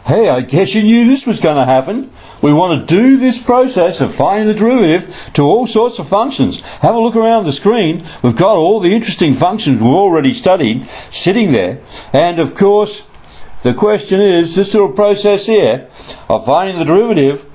Hey, I guess you knew this was going to happen. We want to do this process of finding the derivative to all sorts of functions. Have a look around the screen. We've got all the interesting functions we've already studied sitting there. And of course, the question is, this little process here of finding the derivative,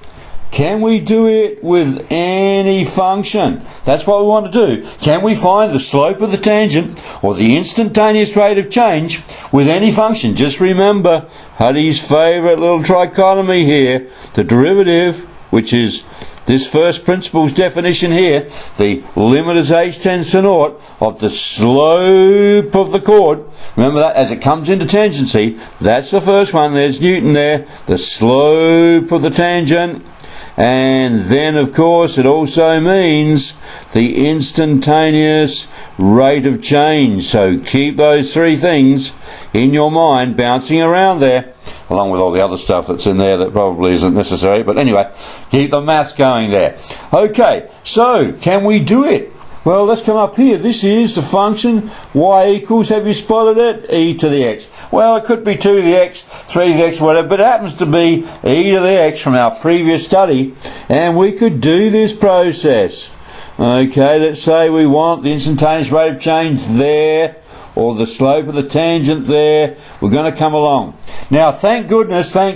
can we do it with any function? That's what we want to do. Can we find the slope of the tangent or the instantaneous rate of change with any function? Just remember Huddy's favourite little trichotomy here, the derivative, which is this first principle's definition here, the limit as h tends to naught of the slope of the chord. Remember that as it comes into tangency, that's the first one. There's Newton there, the slope of the tangent. And then, of course, it also means the instantaneous rate of change. So keep those three things in your mind bouncing around there, along with all the other stuff that's in there that probably isn't necessary. But anyway, keep the maths going there. Okay, so can we do it? Well, let's come up here. This is the function y equals, have you spotted it? E to the x. Well, it could be 2 to the x, 3 to the x, whatever, but it happens to be e to the x from our previous study. And we could do this process. Okay, let's say we want the instantaneous rate of change there, or the slope of the tangent there. We're going to come along. Now, thank goodness, we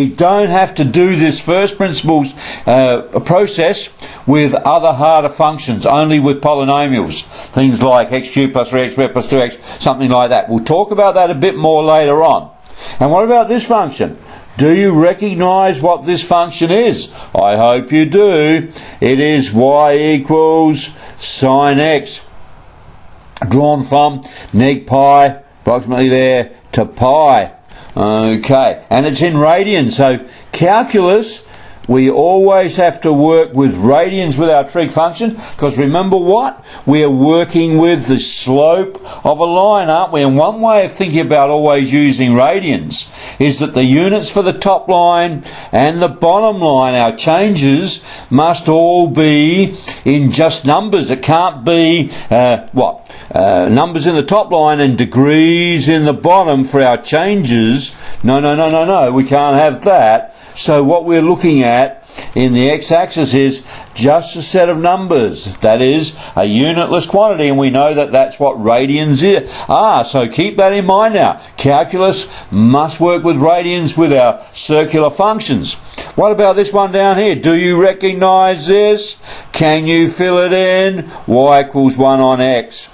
don't have to do this first principles process with other harder functions, only with polynomials. Things like x cubed plus 3x squared plus 2x, something like that. We'll talk about that a bit more later on. And what about this function? Do you recognise what this function is? I hope you do. It is y equals sine x, drawn from neg pi, approximately there, to pi. Okay, and it's in radians. So calculus, we always have to work with radians with our trig function, because remember what? We are working with the slope of a line, aren't we? And one way of thinking about always using radians is that the units for the top line and the bottom line, our changes, must all be in just numbers. It can't be, numbers in the top line and degrees in the bottom for our changes. No, we can't have that. So what we're looking at in the x-axis is just a set of numbers. That is a unitless quantity, and we know that that's what radians are. So keep that in mind now. Calculus must work with radians with our circular functions. What about this one down here? Do you recognise this? Can you fill it in? Y equals 1 on x.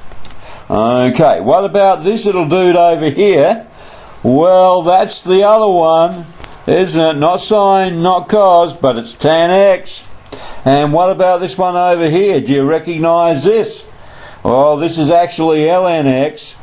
Okay, what about this little dude over here? Well, that's the other one, isn't it? Not sine, not cos, but it's tan x. And what about this one over here? Do you recognise this? Well, this is actually ln x.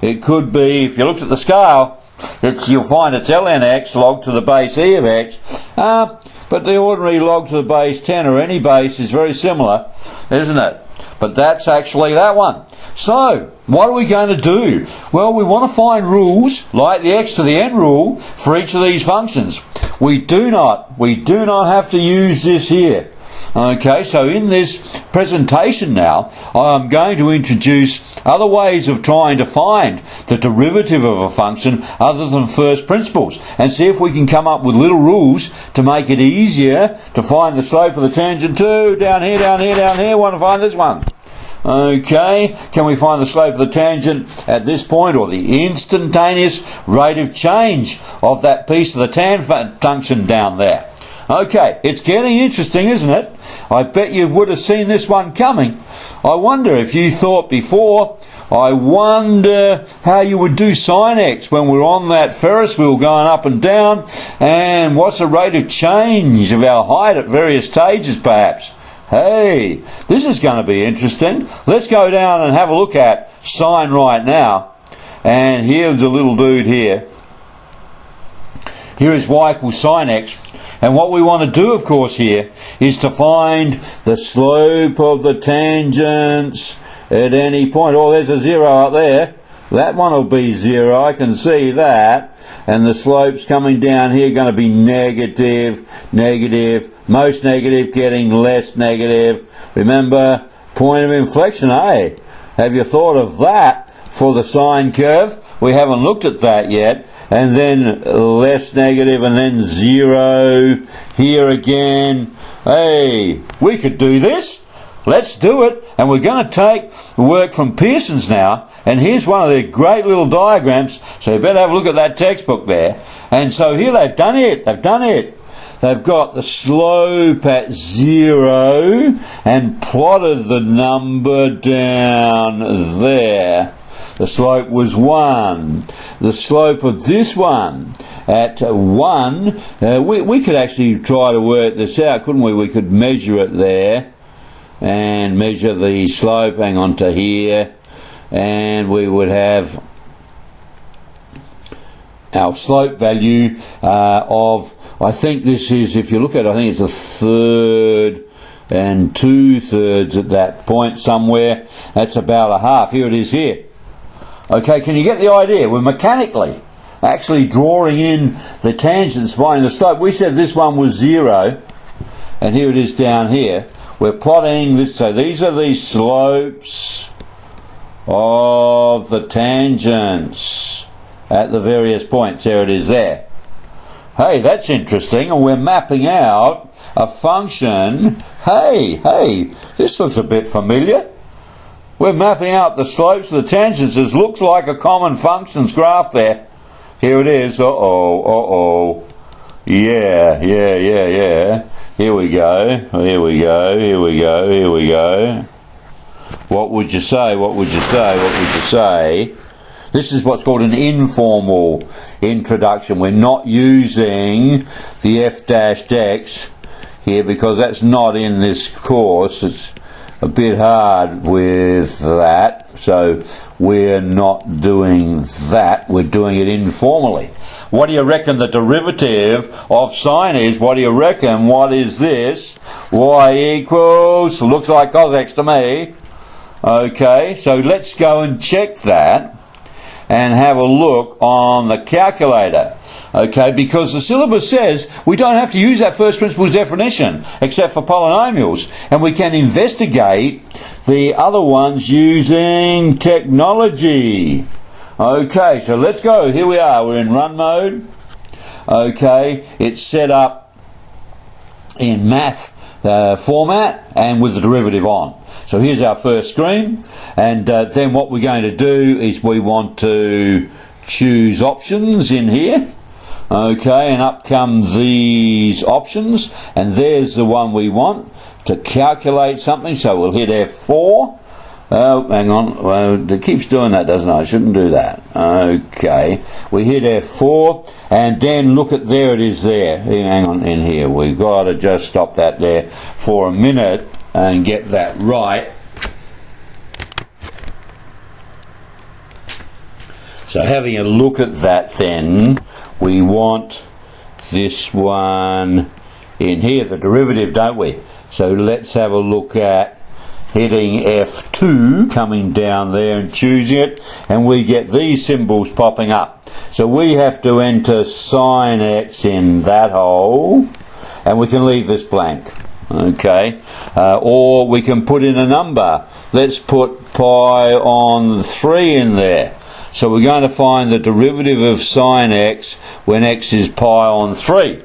It could be, if you looked at the scale, you'll find it's ln x log to the base e of x. But the ordinary log to the base 10 or any base is very similar, isn't it? But that's actually that one. So, what are we going to do? Well, we want to find rules, like the x to the n rule, for each of these functions. We do not have to use this here. Okay, so in this presentation now, I'm going to introduce other ways of trying to find the derivative of a function other than first principles, and see if we can come up with little rules to make it easier to find the slope of the tangent too. Down here, want to find this one. Okay, can we find the slope of the tangent at this point, or the instantaneous rate of change of that piece of the tan function down there? Okay, it's getting interesting, isn't it? I bet you would have seen this one coming. I wonder if you thought before, I wonder how you would do sine x when we're on that Ferris wheel going up and down, and what's the rate of change of our height at various stages perhaps. Hey, this is going to be interesting. Let's go down and have a look at sine right now. And here's a little dude here. Here is y equals sine x. And what we want to do, of course, here is to find the slope of the tangents at any point. Oh, there's a 0 up there. That one will be 0. I can see that. And the slope's coming down here going to be negative, most negative getting less negative. Remember, point of inflection, eh? Have you thought of that? for the sine curve. We haven't looked at that yet. And then less negative, and then 0 here again. Hey, we could do this. Let's do it. And we're going to take work from Pearson's now. And here's one of their great little diagrams. So you better have a look at that textbook there. And so here they've done it. They've got the slope at 0 and plotted the number down there. The slope was 1. The slope of this one at 1, we could actually try to work this out, couldn't we? We could measure it there and measure the slope, hang on to here, and we would have our slope value of, I think this is, if you look at it, I think it's a third and 2/3 at that point somewhere. That's about a half. Here it is here. Okay, can you get the idea? We're mechanically actually drawing in the tangents, finding the slope. We said this one was 0, and here it is down here. We're plotting this, so these are the slopes of the tangents at the various points. There it is there. Hey, that's interesting, and we're mapping out a function. Hey, this looks a bit familiar. We're mapping out the slopes of the tangents. This looks like a common functions graph there. Here it is. Yeah. Here we go. What would you say? This is what's called an informal introduction. We're not using the f-x here because that's not in this course. It's a bit hard with that, so we're not doing that. We're doing it informally. What do you reckon the derivative of sine is? What do you reckon? What is this? Y equals, looks like cos x to me. Okay, so let's go and check that and have a look on the calculator. Okay, because the syllabus says we don't have to use that first principles definition except for polynomials, and we can investigate the other ones using technology. Okay, so let's go. Here we are. We're in run mode. Okay, it's set up in math format and with the derivative on. So here's our first screen, and then what we're going to do is we want to choose options in here. Okay, and up come these options, and there's the one we want to calculate something, so we'll hit F4. Oh, hang on, well, it keeps doing that, doesn't it? I shouldn't do that. Okay, we hit F4, and then look at, there it is there. Hang on, in here, we've got to just stop that there for a minute and get that right. So having a look at that then, we want this one in here, the derivative, don't we? So let's have a look at hitting F2, coming down there and choosing it, and we get these symbols popping up. So we have to enter sine x in that hole, and we can leave this blank. Okay, or we can put in a number. Let's put pi on 3 in there. So we're going to find the derivative of sine x when x is pi on 3.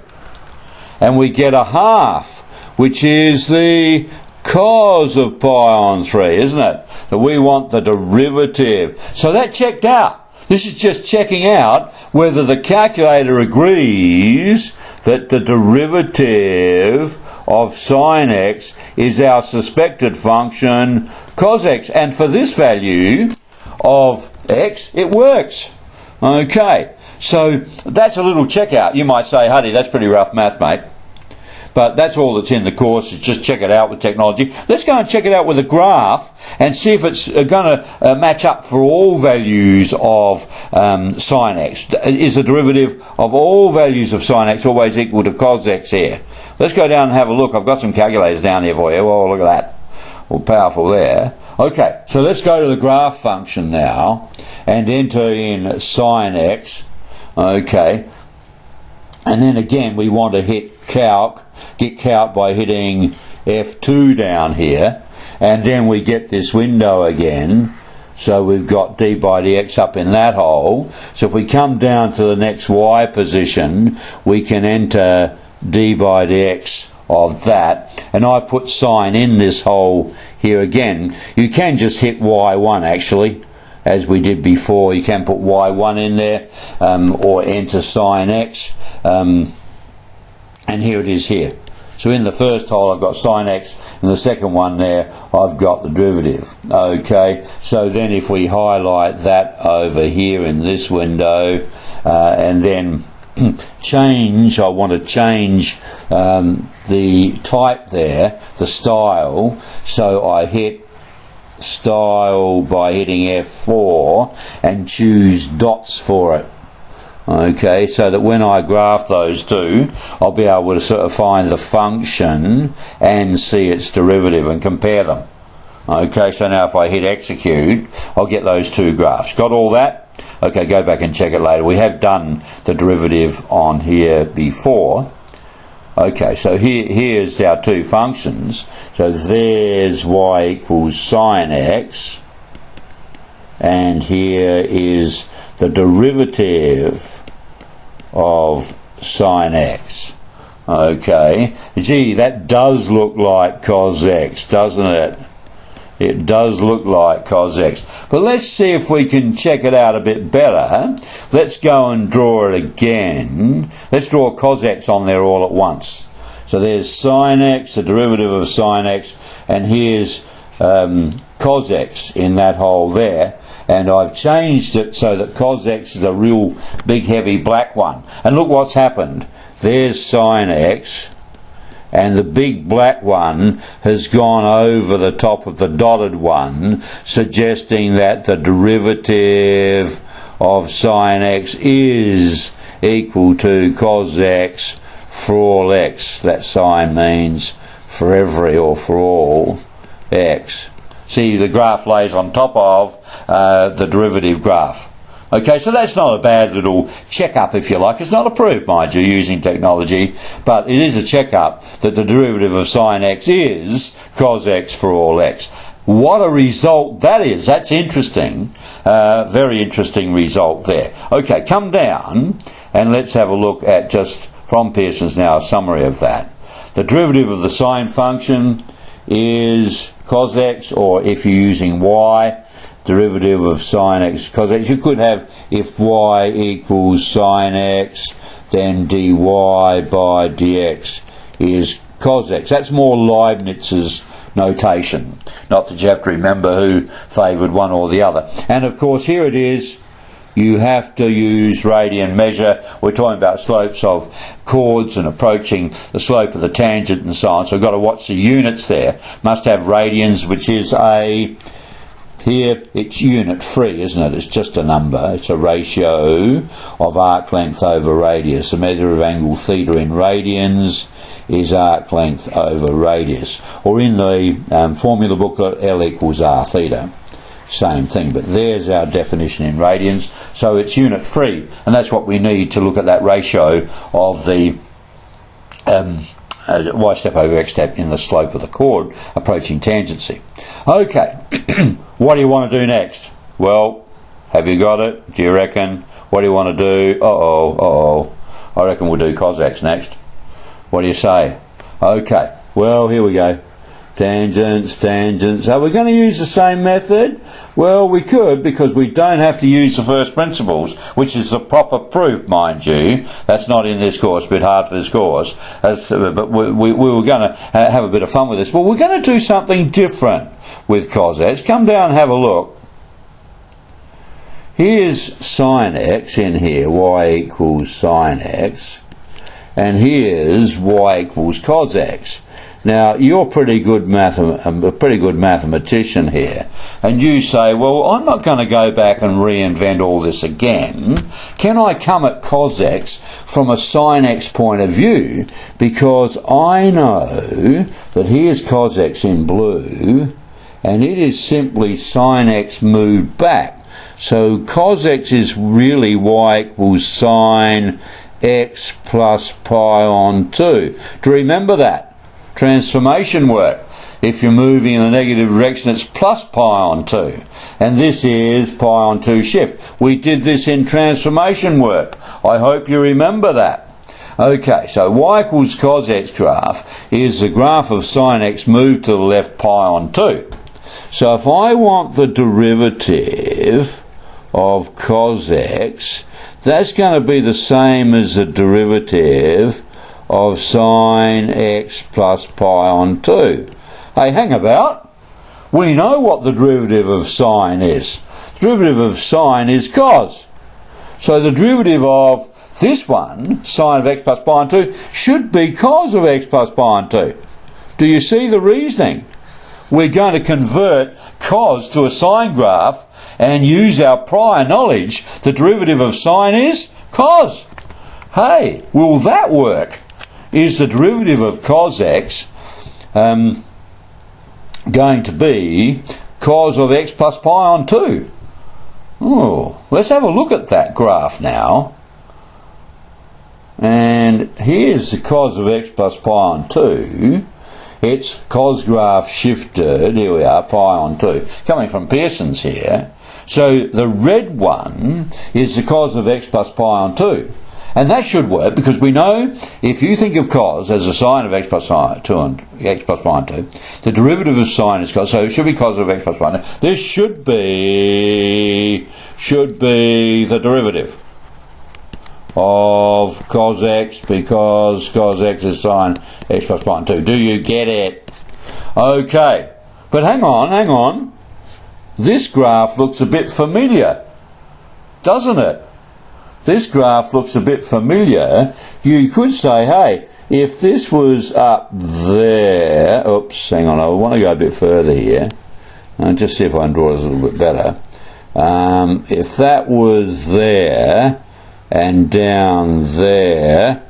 And we get a half, which is the cos of pi on 3, isn't it? So we want the derivative. So that checked out. This is just checking out whether the calculator agrees that the derivative of sine x is our suspected function cos x. And for this value of x, it works. Okay, so that's a little check out. You might say, Huddy, that's pretty rough math, mate. But that's all that's in the course, is just check it out with technology. Let's go and check it out with a graph and see if it's going to match up for all values of sine x. Is the derivative of all values of sine x always equal to cos x here? Let's go down and have a look. I've got some calculators down here for you. Oh, look at that. All powerful there. Okay, so let's go to the graph function now and enter in sine x. Okay. And then again, we want to hit calc, get calc by hitting F2 down here, and then we get this window again. So we've got d by dx up in that hole. So if we come down to the next y position, we can enter d by dx of that. And I've put sine in this hole here again. You can just hit y1 actually, as we did before. You can put y1 in there, or enter sine x. And here it is here. So in the first hole I've got sine x, and the second one there I've got the derivative. Okay, so then if we highlight that over here in this window, and then change, I want to change the type there, the style, so I hit style by hitting F4 and choose dots for it. Okay, so that when I graph those two, I'll be able to sort of find the function and see its derivative and compare them. Okay, so now if I hit execute, I'll get those two graphs. Got all that? Okay, go back and check it later. We have done the derivative on here before. Okay, so here's our two functions. So there's y equals sine x, and here is the derivative of sine x. Okay, gee, that does look like cos x, doesn't it? It does look like cos x. But let's see if we can check it out a bit better. Let's go and draw it again. Let's draw cos x on there all at once. So there's sine x, the derivative of sine x, and here's cos x in that hole there. And I've changed it so that cos x is a real big heavy black one. And look what's happened. There's sine x, and the big black one has gone over the top of the dotted one, suggesting that the derivative of sine x is equal to cos x for all x. That sign means for every or for all x. See, the graph lays on top of the derivative graph. Okay, so that's not a bad little check-up, if you like. It's not approved, mind you, using technology, but it is a check-up that the derivative of sine x is cos x for all x. What a result that is. That's interesting. Very interesting result there. Okay, come down and let's have a look at, just from Pearson's now, a summary of that. The derivative of the sine function is cos x, or if you're using y, derivative of sine x cos x. You could have, if y equals sine x, then dy by dx is cos x. That's more Leibniz's notation. Not that you have to remember who favoured one or the other. And of course here it is. You have to use radian measure. We're talking about slopes of chords and approaching the slope of the tangent and so on. So I've got to watch the units there. Must have radians, which is a... Here it's unit free, isn't it? It's just a number. It's a ratio of arc length over radius. The measure of angle theta in radians is arc length over radius. Or in the formula booklet, L equals r theta. Same thing, but there's our definition in radians. So it's unit free, and that's what we need to look at that ratio of the y step over x step in the slope of the chord approaching tangency. Okay, what do you want to do next? Well, have you got it? Do you reckon? What do you want to do? I reckon we'll do cos x next. What do you say? Okay, well, here we go. Tangents. Are we going to use the same method? Well, we could, because we don't have to use the first principles, which is the proper proof, mind you. That's not in this course, a bit hard for this course. But we were going to have a bit of fun with this. Well, we're going to do something different with cos x. Come down and have a look. Here's sine x in here, y equals sine x. And here's y equals cos x. Now, you're a pretty good mathematician here, and you say, well, I'm not going to go back and reinvent all this again. Can I come at cos x from a sine x point of view? Because I know that here's cos x in blue, and it is simply sine x moved back. So cos x is really y equals sine x plus pi on 2. Do you remember that? transformation work. If you're moving in a negative direction, it's plus pi on 2. And this is pi on 2 shift. We did this in transformation work. I hope you remember that. Okay, so y equals cos x graph is the graph of sine x moved to the left pi on 2. So if I want the derivative of cos x, that's going to be the same as the derivative of sine x plus pi on 2. Hey, hang about. We know what the derivative of sine is. The derivative of sine is cos. So the derivative of this one, sine of x plus pi on 2, should be cos of x plus pi on 2. Do you see the reasoning? We're going to convert cos to a sine graph and use our prior knowledge. The derivative of sine is cos. Hey, will that work? Is the derivative of cos x going to be cos of x plus pi on 2? Oh, let's have a look at that graph now. And here's the cos of x plus pi on 2. It's cos graph shifted, here we are, pi on 2. Coming from Pearson's here. So the red one is the cos of x plus pi on 2. And that should work because we know if you think of cos as a sine of x plus pi on 2 and x plus pi on 2, the derivative of sine is cos, so it should be cos of x plus pi on 2. This should be the derivative of cos x because cos x is sine x plus pi on 2. Do you get it? Okay. But hang on. This graph looks a bit familiar, doesn't it? This graph looks a bit familiar. You could say, hey, if this was up there... Oops, hang on, I want to go a bit further here. I'll just see if I can draw this a little bit better. If that was there and down there,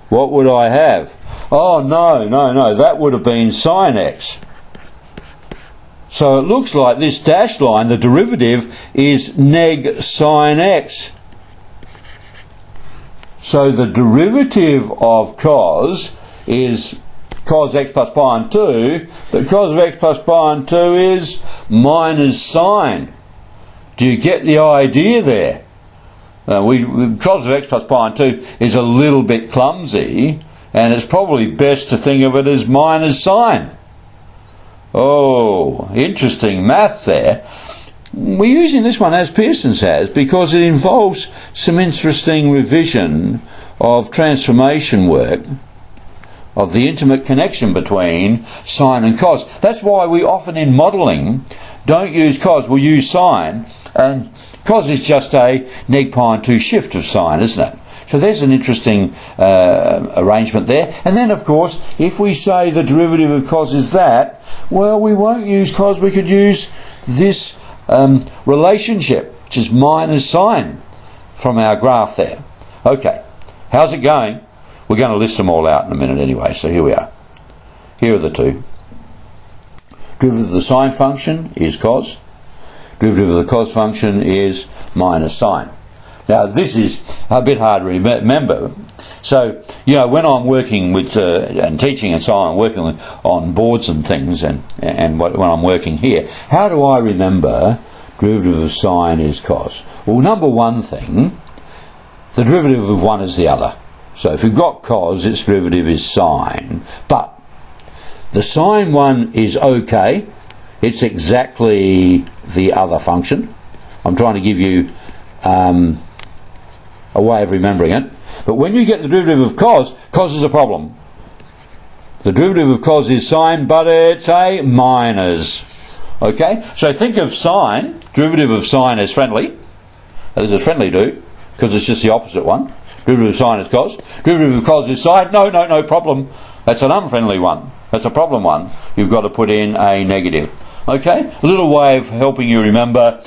what would I have? Oh, no, that would have been sine x. So it looks like this dashed line, the derivative is neg sine x. So the derivative of cos is cos x plus pi on 2, but cos of x plus pi on 2 is minus sine. Do you get the idea there? Cos of x plus pi on 2 is a little bit clumsy, and it's probably best to think of it as minus sine. Oh, interesting math there. We're using this one as Pearson's has because it involves some interesting revision of transformation work, of the intimate connection between sine and cos. That's why we often in modelling don't use cos, we'll use sine, and cos is just a neg pi on 2 shift of sine, isn't it? So there's an interesting arrangement there. And then, of course, if we say the derivative of cos is that, well, we won't use cos, we could use this relationship, which is minus sine from our graph there. Okay, how's it going? We're going to list them all out in a minute anyway, so here we are. Here are the two. Derivative of the sine function is cos. Derivative of the cos function is minus sine. Now this is a bit hard to remember. So, you know, when I'm working with and teaching and so on, working on boards and things, and when I'm working here, how do I remember derivative of sine is cos? Well, number one thing, the derivative of one is the other. So if you've got cos, its derivative is sine. But the sine one is okay. It's exactly the other function. I'm trying to give you a way of remembering it. But when you get the derivative of cos, cos is a problem. The derivative of cos is sine, but it's a minus. Okay? So think of sine, derivative of sine as friendly. That is friendly do, because it's just the opposite one. Derivative of sine is cos. Derivative of cos is sine. No problem. That's an unfriendly one. That's a problem one. You've got to put in a negative. Okay? A little way of helping you remember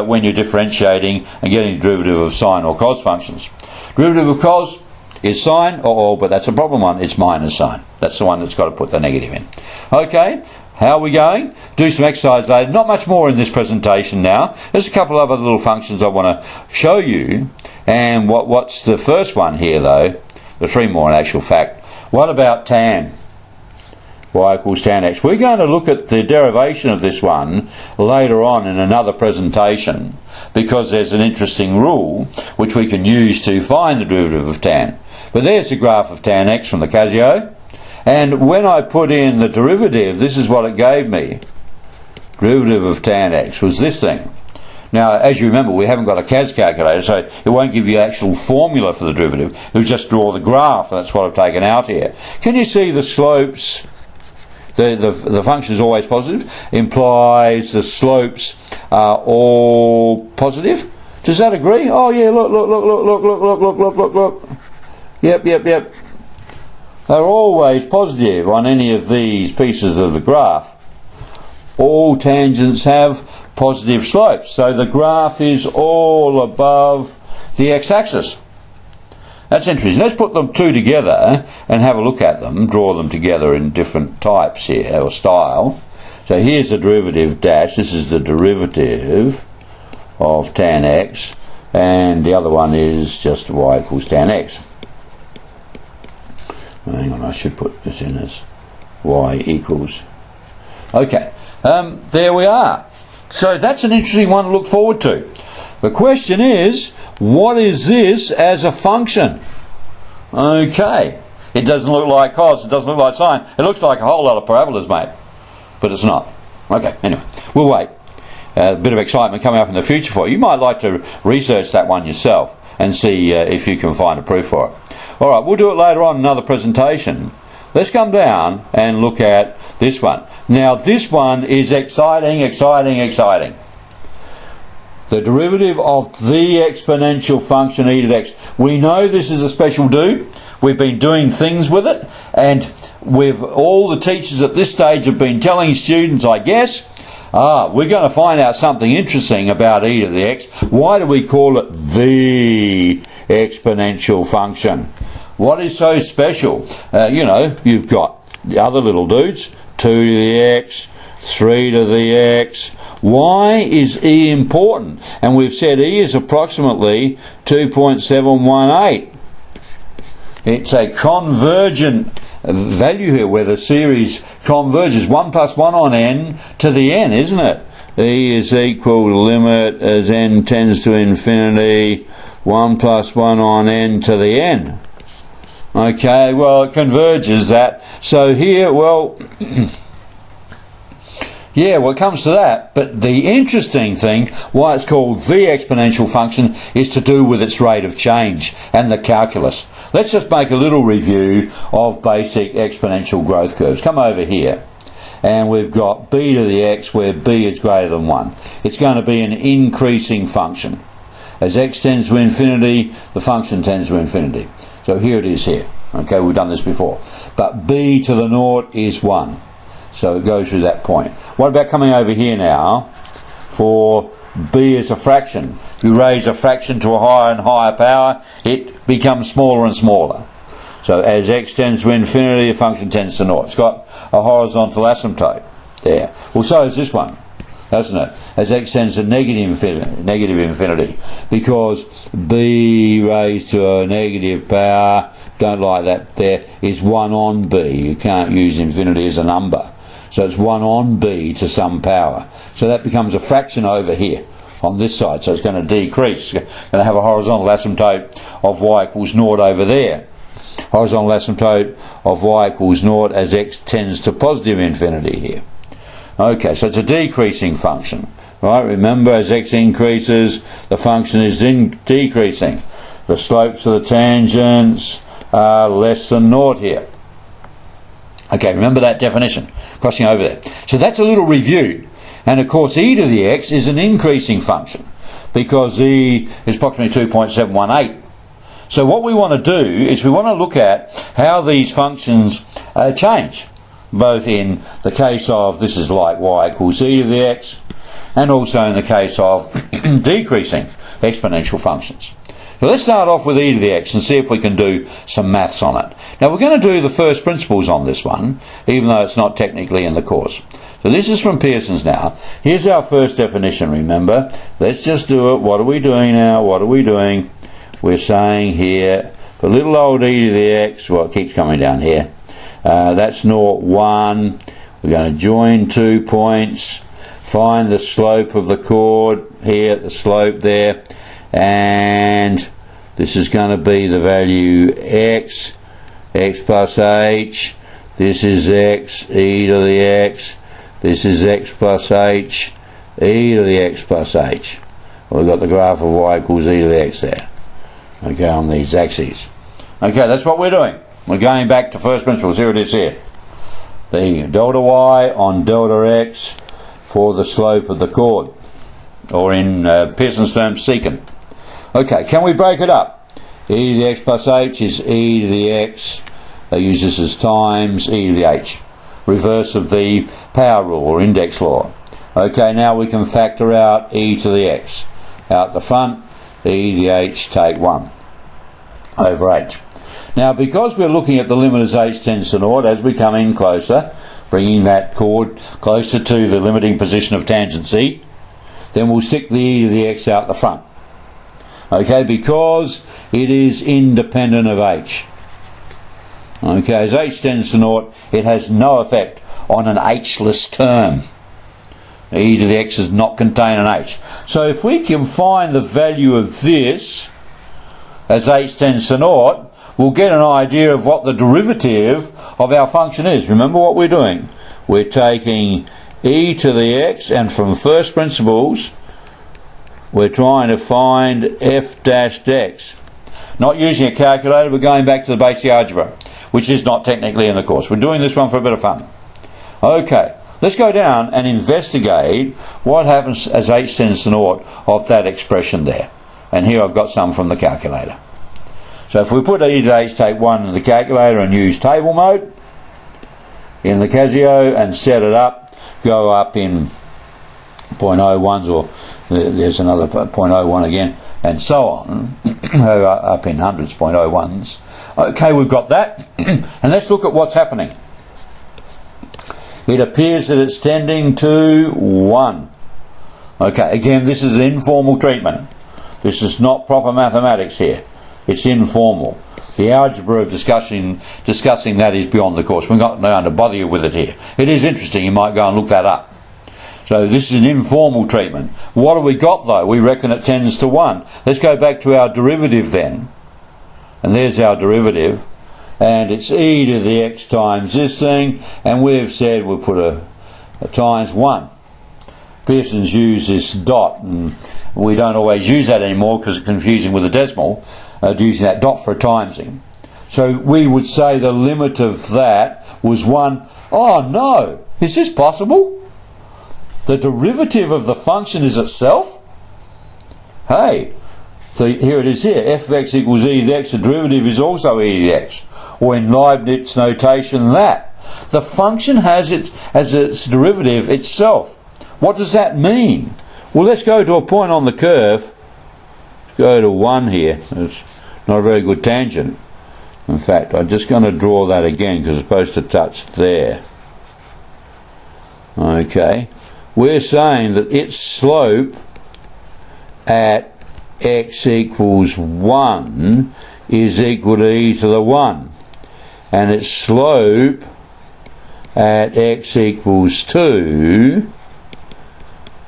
when you're differentiating and getting the derivative of sine or cos functions. Derivative of cos is sine, but that's a problem one. It's minus sine. That's the one that's got to put the negative in. Okay? How are we going? Do some exercise later. Not much more in this presentation now. There's a couple of other little functions I want to show you. And what's the first one here, though? The three more in actual fact. What about tan? y equals tan x. We're going to look at the derivation of this one later on in another presentation, because there's an interesting rule which we can use to find the derivative of tan. But there's the graph of tan x from the Casio, and when I put in the derivative, this is what it gave me. Derivative of tan x was this thing. Now, as you remember, we haven't got a CAS calculator, so it won't give you the actual formula for the derivative. It'll just draw the graph, and that's what I've taken out here. Can you see the slopes? The function is always positive, implies the slopes are all positive. Does that agree? Oh yeah, look. Yep. They're always positive on any of these pieces of the graph. All tangents have positive slopes, so the graph is all above the x-axis. That's interesting. Let's put them two together and have a look at them, draw them together in different types here, or style. So here's the derivative dash, this is the derivative of tan x, and the other one is just y equals tan x. Hang on, I should put this in as y equals. Okay, there we are. So that's an interesting one to look forward to. The question is, what is this as a function? Okay, it doesn't look like cos, it doesn't look like sine, it looks like a whole lot of parabolas, mate, but it's not. Okay, anyway, we'll wait. A bit of excitement coming up in the future for you. You might like to research that one yourself and see if you can find a proof for it. Alright, we'll do it later on in another presentation. Let's come down and look at this one. Now this one is exciting. The derivative of the exponential function e to the x. We know this is a special do. We've been doing things with it, and all the teachers at this stage have been telling students, I guess, we're going to find out something interesting about e to the x. Why do we call it the exponential function? What is so special? You've got the other little dudes, 2 to the x, 3 to the x. Why is e important? And we've said e is approximately 2.718. It's a convergent value here where the series converges. 1 plus 1 on n to the n, isn't it? E is equal to limit as n tends to infinity, 1 plus 1 on n to the n. Okay, well, it converges that. So here, well, yeah, well, it comes to that. But the interesting thing, why it's called the exponential function, is to do with its rate of change and the calculus. Let's just make a little review of basic exponential growth curves. Come over here. And we've got b to the x where b is greater than 1. It's going to be an increasing function. As x tends to infinity, the function tends to infinity. So here it is here. Okay, we've done this before. But b to the naught is 1. So it goes through that point. What about coming over here now for b as a fraction? If you raise a fraction to a higher and higher power, it becomes smaller and smaller. So as x tends to infinity, the function tends to naught. It's got a horizontal asymptote there. Well, so is this one, doesn't it? As x tends to negative infinity, because b raised to a negative power, don't like that there, is 1 on b. You can't use infinity as a number. So it's 1 on b to some power. So that becomes a fraction over here on this side. So it's going to decrease. It's going to have a horizontal asymptote of y equals naught over there. Horizontal asymptote of y equals naught as x tends to positive infinity here. Okay, so it's a decreasing function. Right, remember, as x increases, the function is decreasing. The slopes of the tangents are less than naught here. Okay, remember that definition, crossing over there. So that's a little review. And of course, e to the x is an increasing function, because e is approximately 2.718. So what we want to do is we want to look at how these functions change, both in the case of this is like y equals e to the x, and also in the case of decreasing exponential functions. So let's start off with e to the x and see if we can do some maths on it. Now we're going to do the first principles on this one, even though it's not technically in the course. So this is from Pearson's now. Here's our first definition, remember. Let's just do it. What are we doing now? What are we doing? We're saying here, for little old e to the x, well, it keeps coming down here, That's 0, 1. We're going to join 2 points, find the slope of the chord here, the slope there, and this is going to be the value x plus h. This is x, e to the x. This is x plus h, e to the x plus h. We've got the graph of y equals e to the x there. Okay, on these axes. Okay, that's what we're doing. We're going back to first principles. Here it is here. The delta y on delta x for the slope of the chord, or in Pearson's terms, secant. Okay, can we break it up? E to the x plus h is e to the x. They use this as times e to the h. Reverse of the power rule or index law. Okay, now we can factor out e to the x. Out the front, e to the h, take 1 over h. Now, because we're looking at the limit as h tends to 0, as we come in closer, bringing that chord closer to the limiting position of tangency, then we'll stick the e to the x out the front. Okay, because it is independent of h. Okay, as h tends to 0, it has no effect on an h-less term. E to the x does not contain an h. So if we can find the value of this as h tends to 0, we'll get an idea of what the derivative of our function is. Remember what we're doing? We're taking e to the x, and from first principles, we're trying to find f dash x. Not using a calculator, we're going back to the basic algebra, which is not technically in the course. We're doing this one for a bit of fun. Okay, let's go down and investigate what happens as h tends to 0 of that expression there. And here I've got some from the calculator. So if we put e to h, take 1 in the calculator and use table mode in the Casio and set it up, go up in 0.01s, or there's another 0.01 again, and so on, up in hundreds, 0.01s. Okay, we've got that, and let's look at what's happening. It appears that it's tending to 1. Okay, again, this is informal treatment. This is not proper mathematics here. It's informal. The algebra of discussing that is beyond the course. We're not going to bother you with it here. It is interesting. You might go and look that up. So this is an informal treatment. What have we got, though? We reckon it tends to 1. Let's go back to our derivative then. And there's our derivative. And it's e to the x times this thing. And we've said we'll put a times 1. Pearson's used this dot, and we don't always use that anymore because it's confusing with a decimal, using that dot for a timesing. So we would say the limit of that was 1. Oh no! Is this possible? The derivative of the function is itself? Hey, here it is here. f of x equals e to the x. The derivative is also e to the x. Or in Leibniz notation, that. The function has its derivative itself. What does that mean? Well, let's go to a point on the curve. Let's go to 1 here. It's not a very good tangent. In fact, I'm just going to draw that again because it's supposed to touch there. Okay. We're saying that its slope at x equals 1 is equal to e to the 1. And its slope at x equals 2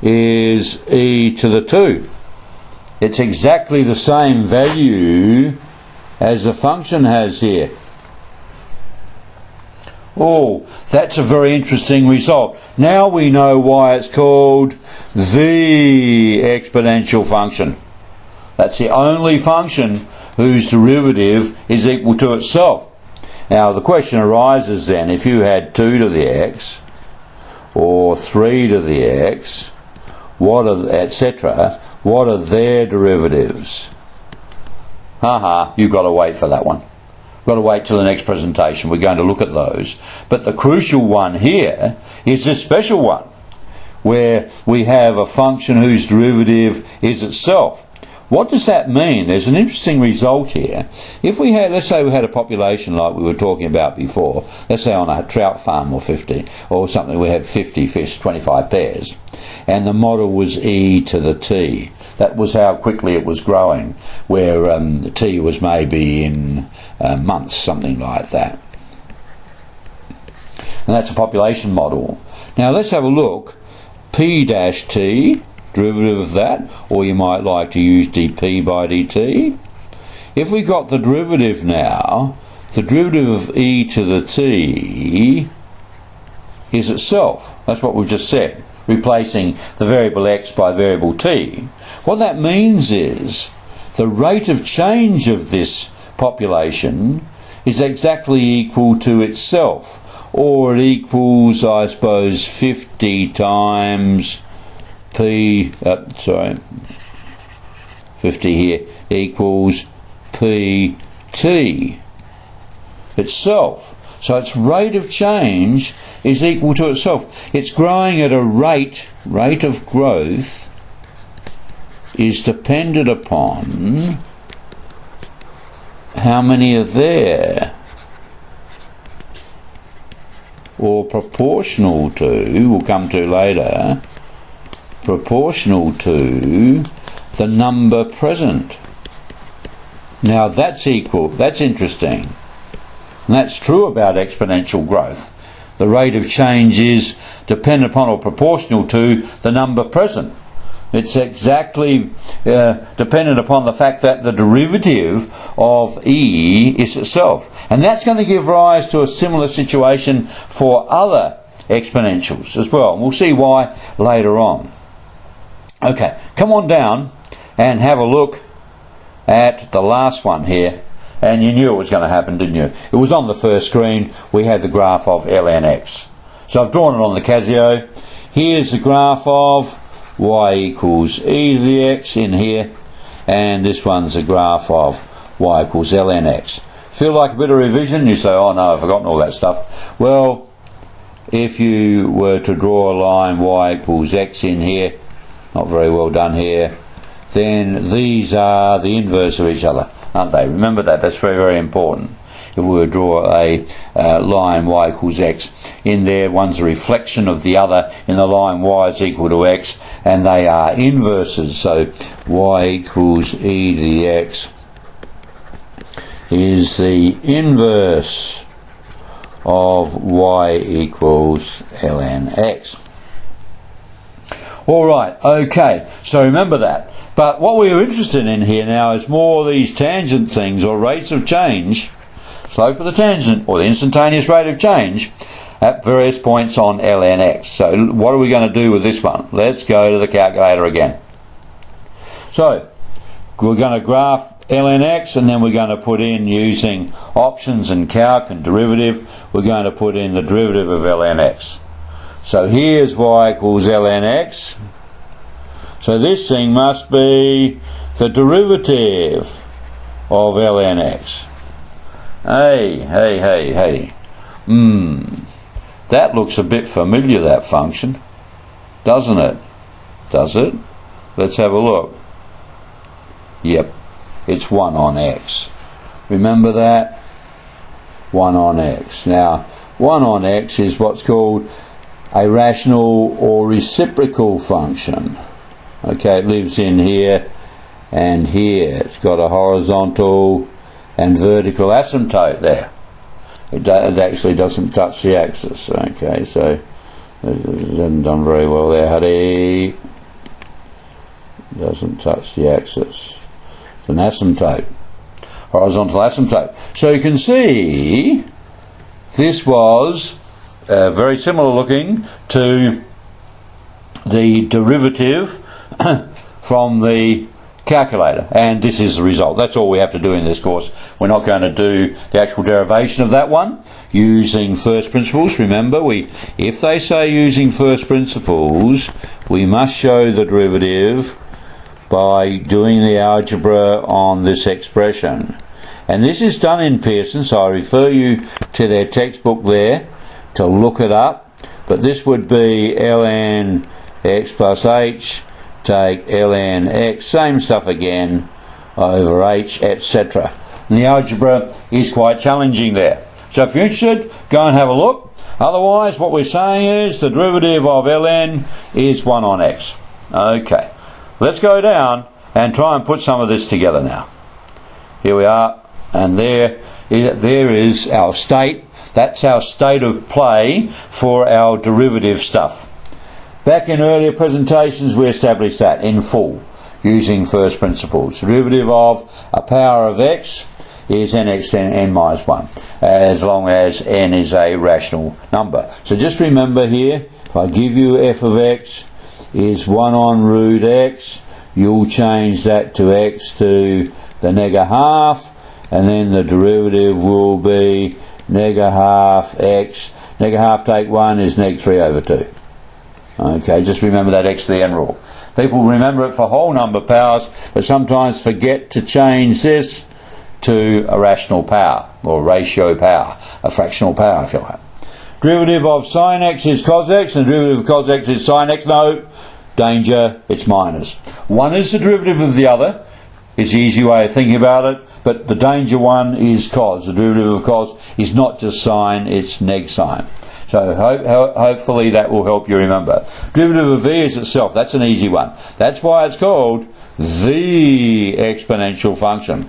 is e to the 2. It's exactly the same value as the function has here. Oh, that's a very interesting result. Now we know why it's called the exponential function. That's the only function whose derivative is equal to itself. Now the question arises then, if you had 2 to the x or 3 to the x, etc., what are their derivatives? You've got to wait for that one. Got to wait till the next presentation. We're going to look at those. But the crucial one here is this special one, where we have a function whose derivative is itself. What does that mean? There's an interesting result here. If we had, let's say we had a population like we were talking about before, let's say on a trout farm or 50 or something, we had 50 fish, 25 pairs, and the model was e to the t. That was how quickly it was growing, where t was maybe in months, something like that. And that's a population model. Now let's have a look. P dash t, derivative of that, or you might like to use dp by dt. If we got the derivative now, the derivative of e to the t is itself. That's what we've just said, replacing the variable x by variable t. What that means is the rate of change of this population is exactly equal to itself, or it equals, I suppose, 50 times p, 50 here, equals pt itself. So its rate of change is equal to itself. It's growing at a rate of growth is dependent upon how many are there, or proportional to, we'll come to later, proportional to the number present. Now that's interesting. And that's true about exponential growth. The rate of change is dependent upon or proportional to the number present. It's exactly dependent upon the fact that the derivative of e is itself. And that's going to give rise to a similar situation for other exponentials as well. And we'll see why later on. Okay, come on down and have a look at the last one here. And you knew it was going to happen, didn't you? It was on the first screen. We had the graph of ln x. So I've drawn it on the Casio. Here's the graph of y equals e to the x in here. And this one's a graph of y equals ln x. Feel like a bit of revision? You say, oh no, I've forgotten all that stuff. Well, if you were to draw a line y equals x in here, not very well done here, then these are the inverse of each other, aren't they? Remember that, that's very, very important. If we were to draw a line y equals x in there, one's a reflection of the other in the line y is equal to x, and they are inverses. So y equals e to the x is the inverse of y equals ln x. Alright, okay, so remember that. But what we're interested in here now is more these tangent things, or rates of change, slope of the tangent, or the instantaneous rate of change at various points on ln x. So what are we going to do with this one? Let's go to the calculator again. So we're going to graph ln x, and then we're going to put in, using options and calc and derivative, we're going to put in the derivative of ln x. So here's y equals ln x. So this thing must be the derivative of ln x. Hey. That looks a bit familiar, that function, doesn't it? Does it? Let's have a look. Yep, it's 1 on x. Remember that? 1 on x. Now, 1 on x is what's called a rational or reciprocal function. Okay, it lives in here and here. It's got a horizontal and vertical asymptote there. It actually doesn't touch the axis. Okay, so it hasn't done very well there, Huddy. Doesn't touch the axis. It's an asymptote, horizontal asymptote. So you can see this was very similar looking to the derivative from the calculator, and this is the result. That's all we have to do in this course. We're not going to do the actual derivation of that one using first principles. Remember, if they say using first principles, we must show the derivative by doing the algebra on this expression. And this is done in Pearson, so I refer you to their textbook there to look it up. But this would be ln x plus h, take ln x, same stuff again, over h, etc. And the algebra is quite challenging there. So if you're interested, go and have a look. Otherwise, what we're saying is the derivative of ln is 1 on x. Okay, let's go down and try and put some of this together now. Here we are, and there is our state. That's our state of play for our derivative stuff. Back in earlier presentations we established that in full using first principles. The derivative of a power of x is nx to n minus 1, as long as n is a rational number. So just remember here, if I give you f of x is 1 on root x, you'll change that to x to the neg a half, and then the derivative will be neg a half x. Neg a half take 1 is neg 3 over 2. Okay, just remember that x to the n rule. People remember it for whole number powers, but sometimes forget to change this to a rational power, or ratio power, a fractional power if you like. Derivative of sine x is cos x, and the derivative of cos x is sine x. No, danger, it's minus. One is the derivative of the other. It's the easy way of thinking about it, but the danger one is cos. The derivative of cos is not just sine, it's neg sine. So hopefully that will help you remember. Derivative of v is itself. That's an easy one. That's why it's called the exponential function.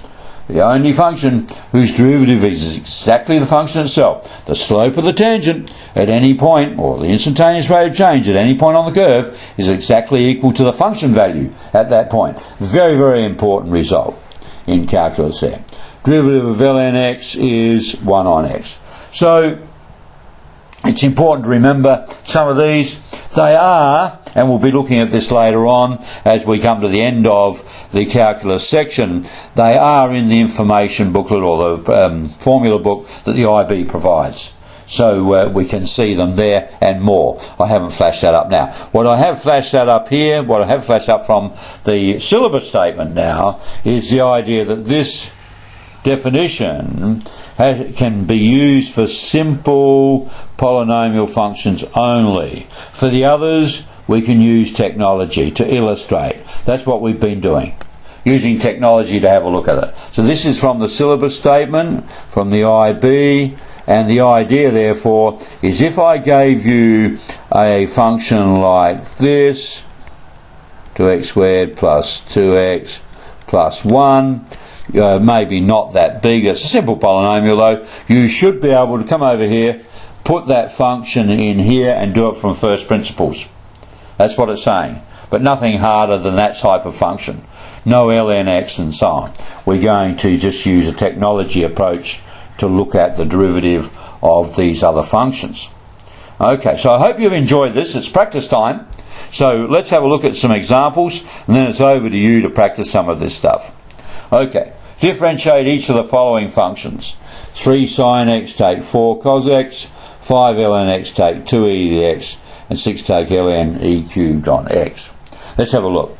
The only function whose derivative is exactly the function itself. The slope of the tangent at any point, or the instantaneous rate of change at any point on the curve, is exactly equal to the function value at that point. Very, very important result in calculus there. Derivative of ln x is 1 on x. So it's important to remember some of these. They are, and we'll be looking at this later on as we come to the end of the calculus section, they are in the information booklet or the formula book that the IB provides. So we can see them there and more. I haven't flashed that up now. What I have flashed that up here, what I have flashed up from the syllabus statement now, is the idea that this definition can be used for simple polynomial functions only. For the others, we can use technology to illustrate. That's what we've been doing, using technology to have a look at it. So this is from the syllabus statement, from the IB, and the idea, therefore, is if I gave you a function like this, 2x squared plus 2x plus 1, maybe not that big, it's a simple polynomial though, you should be able to come over here, put that function in here and do it from first principles. That's what it's saying, but nothing harder than that type of function. No ln x and so on. We're going to just use a technology approach to look at the derivative of these other functions. Okay, so I hope you've enjoyed this. It's practice time, so let's have a look at some examples and then it's over to you to practice some of this stuff. Okay, differentiate each of the following functions. 3 sin x take 4 cos x, 5 ln x take 2e to the x, and 6 take ln e cubed on x. Let's have a look.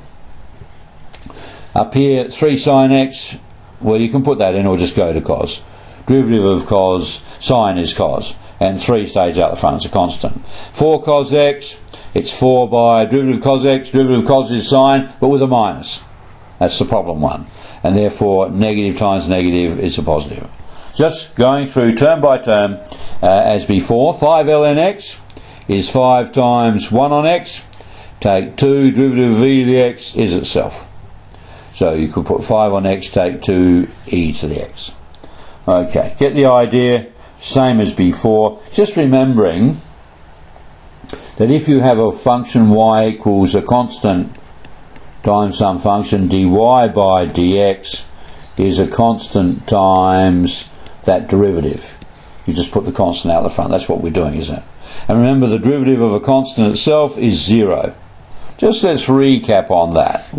Up here, 3 sin x, well you can put that in or just go to cos. Derivative of cos, sine is cos, and 3 stays out the front, it's a constant. 4 cos x, it's 4 by derivative of cos x, derivative of cos is sine, but with a minus. That's the problem one. And therefore negative times negative is a positive. Just going through term by term as before. 5 ln x is 5 times 1 on x. Take 2, derivative of e to the x is itself. So you could put 5 on x, take 2 e to the x. Okay, get the idea, same as before. Just remembering that if you have a function y equals a constant times some function, dy by dx is a constant times that derivative. You just put the constant out the front. That's what we're doing, isn't it? And remember, the derivative of a constant itself is 0. Just let's recap on that.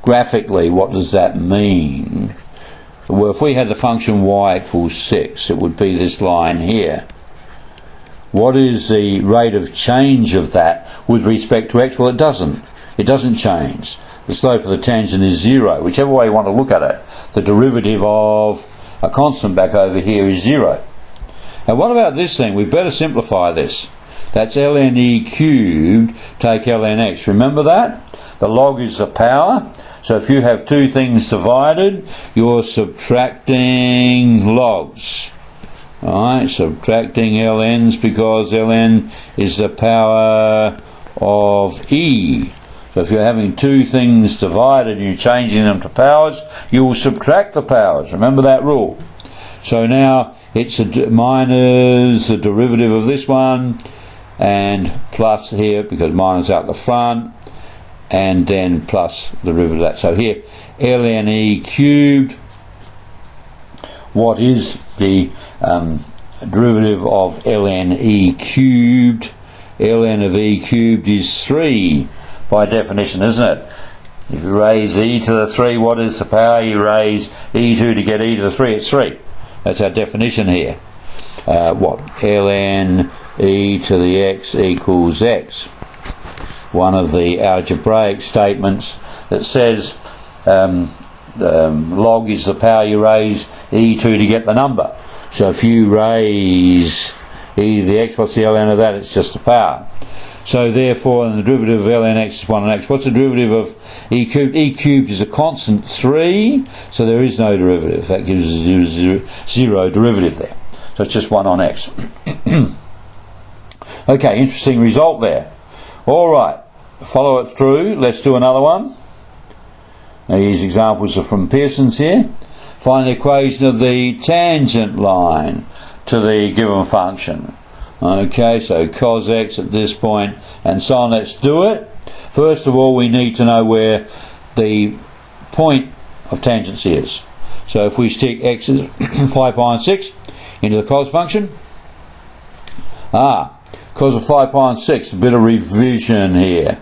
Graphically, what does that mean? Well, if we had the function y equals 6, it would be this line here. What is the rate of change of that with respect to x? Well, it doesn't. It doesn't change. The slope of the tangent is 0. Whichever way you want to look at it, the derivative of a constant back over here is 0. Now what about this thing? We better simplify this. That's ln e cubed take ln x. Remember that? The log is the power. So if you have two things divided, you're subtracting logs. Alright, subtracting ln's because ln is the power of e. So if you're having two things divided and you're changing them to powers, you will subtract the powers. Remember that rule. So now, it's minus the derivative of this one, and plus here, because minus out the front, and then plus the derivative of that. So here, ln e cubed, what is the derivative of ln e cubed? Ln of e cubed is 3 by definition, isn't it? If you raise e to the 3, what is the power you raise e2 to get e to the 3? It's 3. That's our definition here. What? Ln e to the x equals x. One of the algebraic statements that says log is the power you raise e2 to get the number. So if you raise e to the x, what's the ln of that? It's just the power. So therefore, the derivative of ln x is 1 on x. What's the derivative of e cubed? E cubed is a constant 3, so there is no derivative. That gives us zero derivative there. So it's just 1 on x. Okay, interesting result there. All right, follow it through. Let's do another one. Now, these examples are from Pearson's here. Find the equation of the tangent line to the given function. Okay, so cos x at this point and so on. Let's do it. First of all, we need to know where the point of tangency is. So if we stick x as 5 pi on 6 into the cos function, cos of 5 pi on 6, a bit of revision here.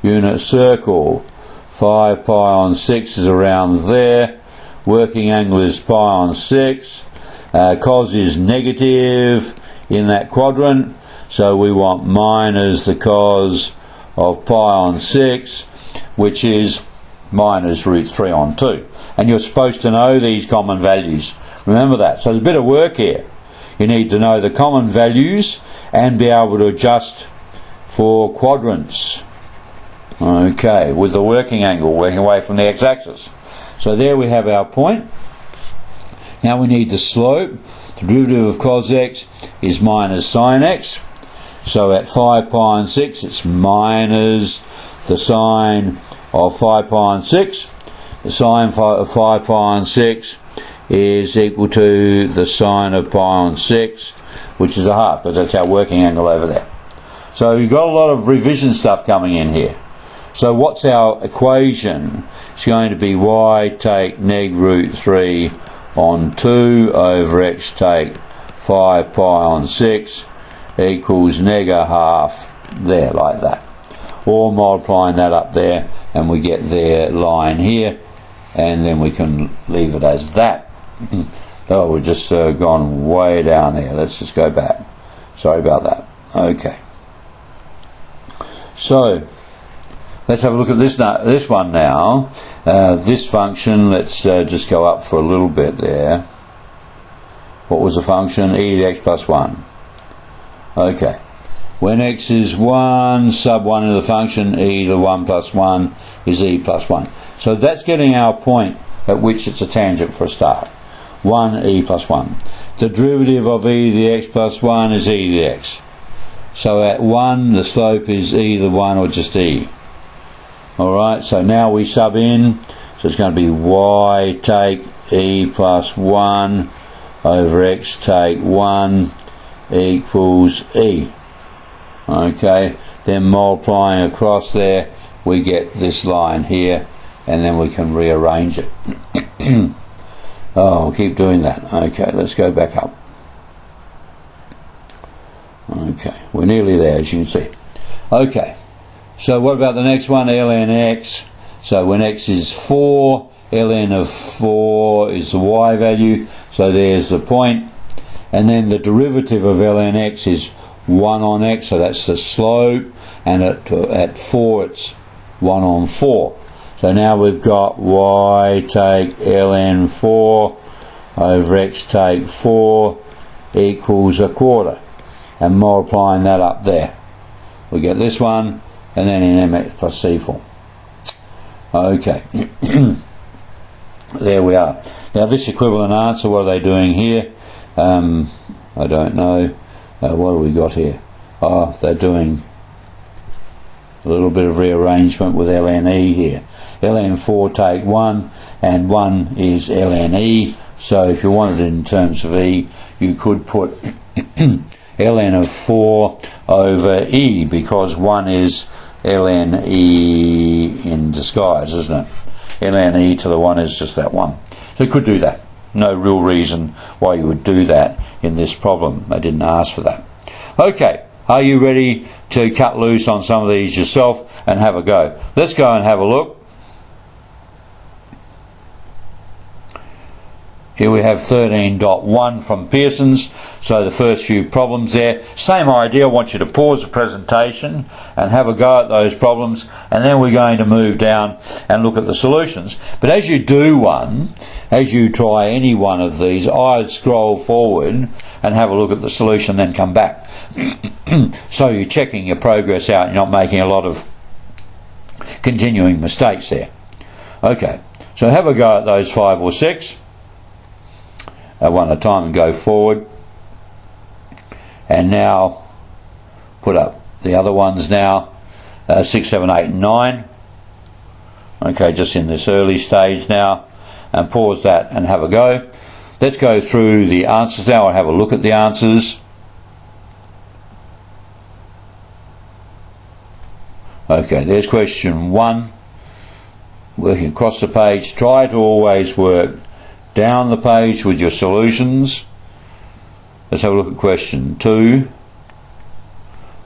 Unit circle, 5 pi on 6 is around there. Working angle is pi on 6. Cos is negative in that quadrant, so we want minus the cos of pi on 6, which is minus root 3 on 2. And you're supposed to know these common values. Remember that. So there's a bit of work here. You need to know the common values and be able to adjust for quadrants. Okay, with the working angle, working away from the x-axis. So there we have our point. Now we need the slope. The derivative of cos x is minus sine x. So at 5 pi on 6, it's minus the sine of 5 pi on 6. The sine of 5 pi on 6 is equal to the sine of pi on 6, which is a half, because that's our working angle over there. So you've got a lot of revision stuff coming in here. So what's our equation? It's going to be y take neg root 3 on 2 over x take 5 pi on 6 equals neg a half there, like that. Or multiplying that up there, and we get their line here, and then we can leave it as that. Oh, we've just gone way down there. Let's just go back. Sorry about that. Okay. So let's have a look at this one now. This function, let's just go up for a little bit there. What was the function? E to the x plus 1. Okay. When x is 1, sub 1 into the function, e to the 1 plus 1 is e plus 1. So that's getting our point at which it's a tangent for a start. 1 e plus 1. The derivative of e to the x plus 1 is e to the x. So at 1, the slope is e to the 1 or just e. Alright, so now we sub in, so it's going to be y take e plus 1 over x take 1 equals e. Okay, then multiplying across there, we get this line here, and then we can rearrange it. I'll keep doing that. Okay, let's go back up. Okay, we're nearly there, as you can see. Okay. So what about the next one, ln x? So when x is 4, ln of 4 is the y value, so there's the point. And then the derivative of ln x is 1 on x, so that's the slope, and at 4 it's 1 on 4. So now we've got y take ln 4 over x take 4 equals a quarter. And multiplying that up there, we get this one, and then in mx plus c form. Okay. There we are. Now this equivalent answer, what are they doing here? I don't know. What have we got here? Oh, they're doing a little bit of rearrangement with ln e here. ln 4 take 1, and 1 is ln e So if you wanted it in terms of E, you could put ln of 4 over E, because 1 is ln E in disguise, isn't it? Ln E to the 1 is just that 1. So you could do that. No real reason why you would do that in this problem. They didn't ask for that. Okay, are you ready to cut loose on some of these yourself and have a go? Let's go and have a look. Here we have 13.1 from Pearson's, so the first few problems there. Same idea, I want you to pause the presentation and have a go at those problems, and then we're going to move down and look at the solutions. But as you do one, as you try any one of these, I'd scroll forward and have a look at the solution, then come back. So you're checking your progress out, you're not making a lot of continuing mistakes there. Okay, so have a go at those 5 or 6. One at a time and go forward. And now put up the other ones now, 6, 7, 8 and 9. Okay, just in this early stage now, and pause that and have a go. Let's go through the answers now and have a look at the answers. Okay, there's question 1. Working across the page, try to always work down the page with your solutions. Let's have a look at question 2.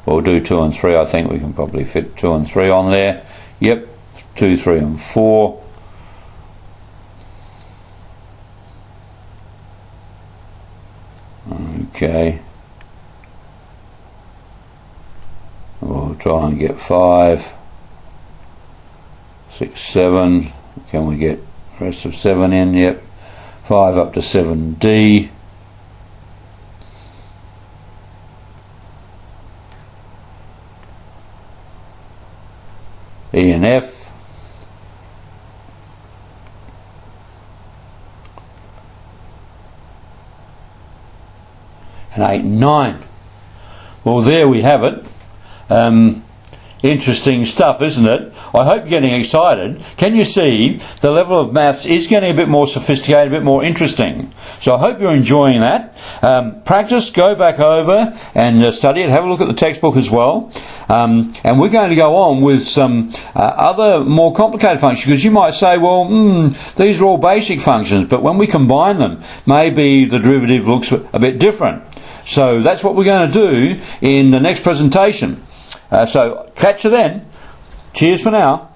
We'll do 2 and 3. I think we can probably fit 2 and 3 on there. Yep, 2, 3 and 4. Okay. We'll try and get 5, 6, 7. Can we get the rest of 7 in? Yep. 5 up to 7D. E and F. And 8 and 9. Well, there we have it. Interesting stuff, isn't it? I hope you're getting excited. Can you see the level of maths is getting a bit more sophisticated, a bit more interesting? So I hope you're enjoying that. Practice, go back over and study it. Have a look at the textbook as well. And we're going to go on with some other more complicated functions, because you might say, well, these are all basic functions, but when we combine them, maybe the derivative looks a bit different. So that's what we're going to do in the next presentation. So catch you then. Cheers for now.